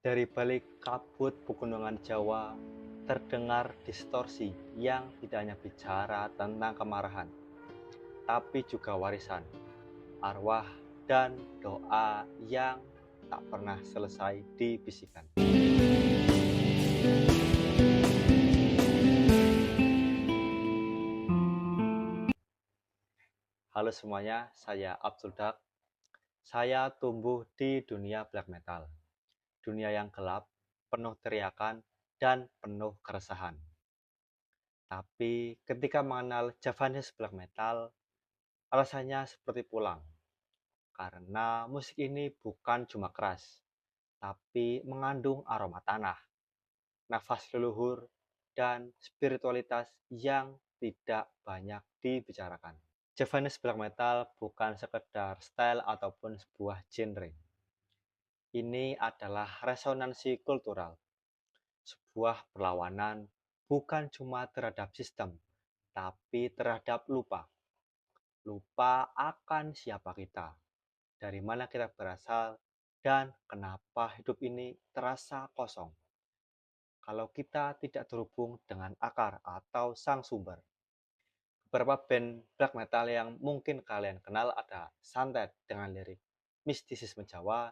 Dari balik kabut pegunungan Jawa, terdengar distorsi yang tidak hanya bicara tentang kemarahan, tapi juga warisan, arwah, dan doa yang tak pernah selesai dibisikkan. Halo semuanya, saya Abdul Dak. Saya tumbuh di dunia black metal, dunia yang gelap, penuh teriakan, dan penuh keresahan. Tapi ketika mengenal Javanese black metal, rasanya seperti pulang. Karena musik ini bukan cuma keras, tapi mengandung aroma tanah, nafas leluhur, dan spiritualitas yang tidak banyak dibicarakan. Javanese black metal bukan sekedar style ataupun sebuah genre. Ini adalah resonansi kultural, sebuah perlawanan bukan cuma terhadap sistem, tapi terhadap lupa. Lupa akan siapa kita, dari mana kita berasal, dan kenapa hidup ini terasa kosong kalau kita tidak terhubung dengan akar atau sang sumber. Beberapa band black metal yang mungkin kalian kenal ada Santet dengan lirik mistisisme Jawa,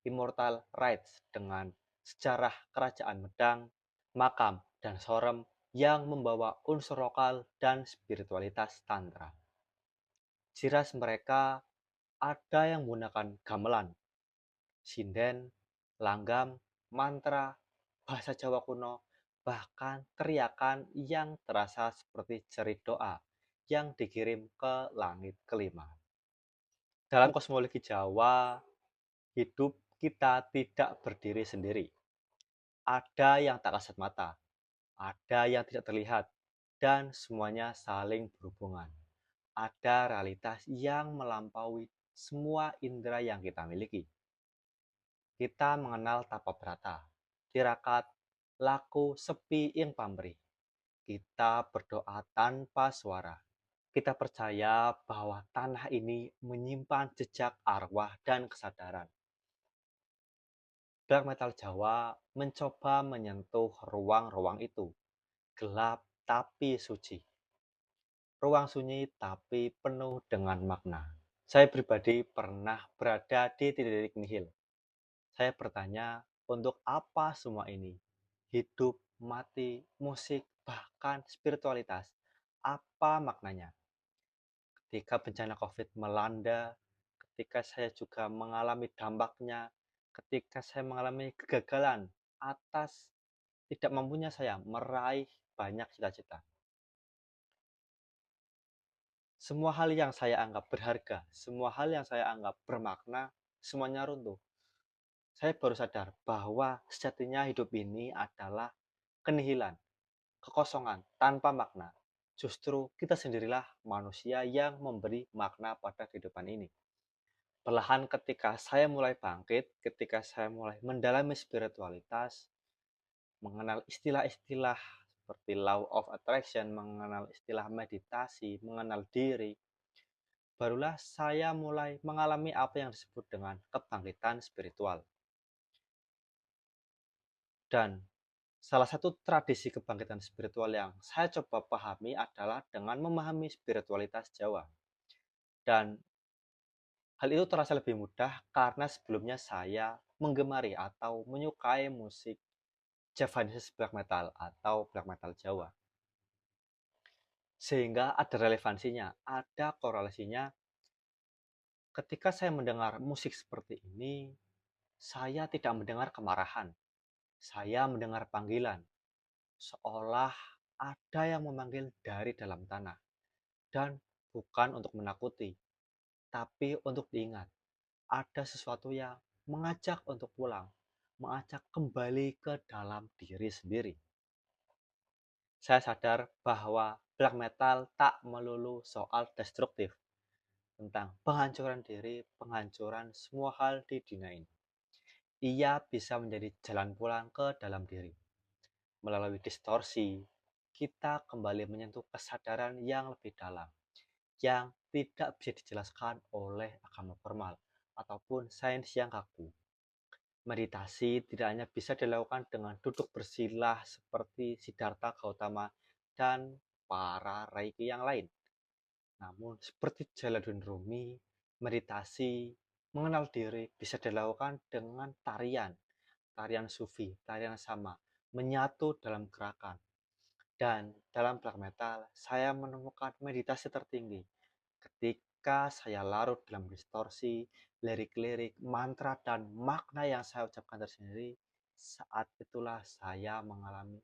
Immortal Rites dengan sejarah kerajaan Medang, Makam dan Sorem yang membawa unsur lokal dan spiritualitas tantra. Ciri khas mereka ada yang menggunakan gamelan, sinden, langgam, mantra, bahasa Jawa kuno, bahkan teriakan yang terasa seperti jerit doa yang dikirim ke langit kelima. Dalam kosmologi Jawa, hidup kita tidak berdiri sendiri. Ada yang tak kasat mata, ada yang tidak terlihat, dan semuanya saling berhubungan. Ada realitas yang melampaui semua indera yang kita miliki. Kita mengenal tapa berata, tirakat, laku, sepi, ing pamrih. Kita berdoa tanpa suara. Kita percaya bahwa tanah ini menyimpan jejak arwah dan kesadaran. Black metal Jawa mencoba menyentuh ruang-ruang itu, gelap tapi suci. Ruang sunyi tapi penuh dengan makna. Saya pribadi pernah berada di titik nihil. Saya bertanya, untuk apa semua ini? Hidup, mati, musik, bahkan spiritualitas. Apa maknanya? Ketika bencana COVID melanda, ketika saya juga mengalami dampaknya, ketika saya mengalami kegagalan atas tidak mampunya saya meraih banyak cita-cita. Semua hal yang saya anggap berharga, semua hal yang saya anggap bermakna, semuanya runtuh. Saya baru sadar bahwa sejatinya hidup ini adalah kenihilan, kekosongan tanpa makna. Justru kita sendirilah manusia yang memberi makna pada kehidupan ini. Perlahan ketika saya mulai bangkit, ketika saya mulai mendalami spiritualitas, mengenal istilah-istilah seperti law of attraction, mengenal istilah meditasi, mengenal diri, barulah saya mulai mengalami apa yang disebut dengan kebangkitan spiritual. Dan salah satu tradisi kebangkitan spiritual yang saya coba pahami adalah dengan memahami spiritualitas Jawa. Dan hal itu terasa lebih mudah karena sebelumnya saya menggemari atau menyukai musik Javanese black metal atau black metal Jawa. Sehingga ada relevansinya, ada korelasinya. Ketika saya mendengar musik seperti ini, saya tidak mendengar kemarahan. Saya mendengar panggilan, seolah ada yang memanggil dari dalam tanah. Dan bukan untuk menakuti, tapi untuk diingat. Ada sesuatu yang mengajak untuk pulang, mengajak kembali ke dalam diri sendiri. Saya sadar bahwa black metal tak melulu soal destruktif, tentang penghancuran diri, penghancuran semua hal di dunia ini. Ia bisa menjadi jalan pulang ke dalam diri. Melalui distorsi, kita kembali menyentuh kesadaran yang lebih dalam, yang tidak bisa dijelaskan oleh agama formal ataupun sains yang kaku. Meditasi tidak hanya bisa dilakukan dengan duduk bersilah seperti Siddhartha Gautama dan para Reiki yang lain. Namun, seperti Jalaluddin Rumi, meditasi mengenal diri bisa dilakukan dengan tarian sufi, tarian sama, menyatu dalam gerakan. Dan dalam black metal, saya menemukan meditasi tertinggi ketika saya larut dalam distorsi, lirik-lirik, mantra, dan makna yang saya ucapkan tersendiri. Saat itulah saya mengalami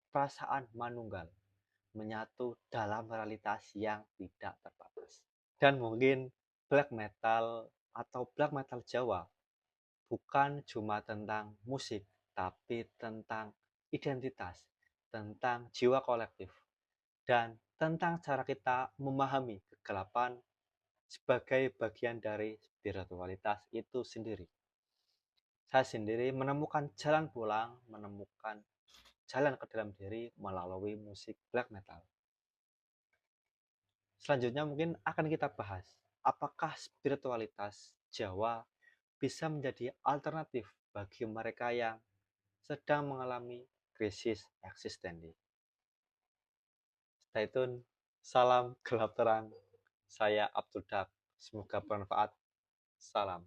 perasaan manunggal, menyatu dalam realitas yang tidak terbatas. Dan mungkin black metal atau black metal Jawa bukan cuma tentang musik, tapi tentang identitas, tentang jiwa kolektif, dan tentang cara kita memahami kegelapan sebagai bagian dari spiritualitas itu sendiri. Saya sendiri menemukan jalan pulang, menemukan jalan ke dalam diri melalui musik black metal. Selanjutnya mungkin akan kita bahas, apakah spiritualitas Jawa bisa menjadi alternatif bagi mereka yang sedang mengalami krisis eksistensi. Stay tune. Salam gelap terang. Saya Abdul Dak. Semoga bermanfaat. Salam.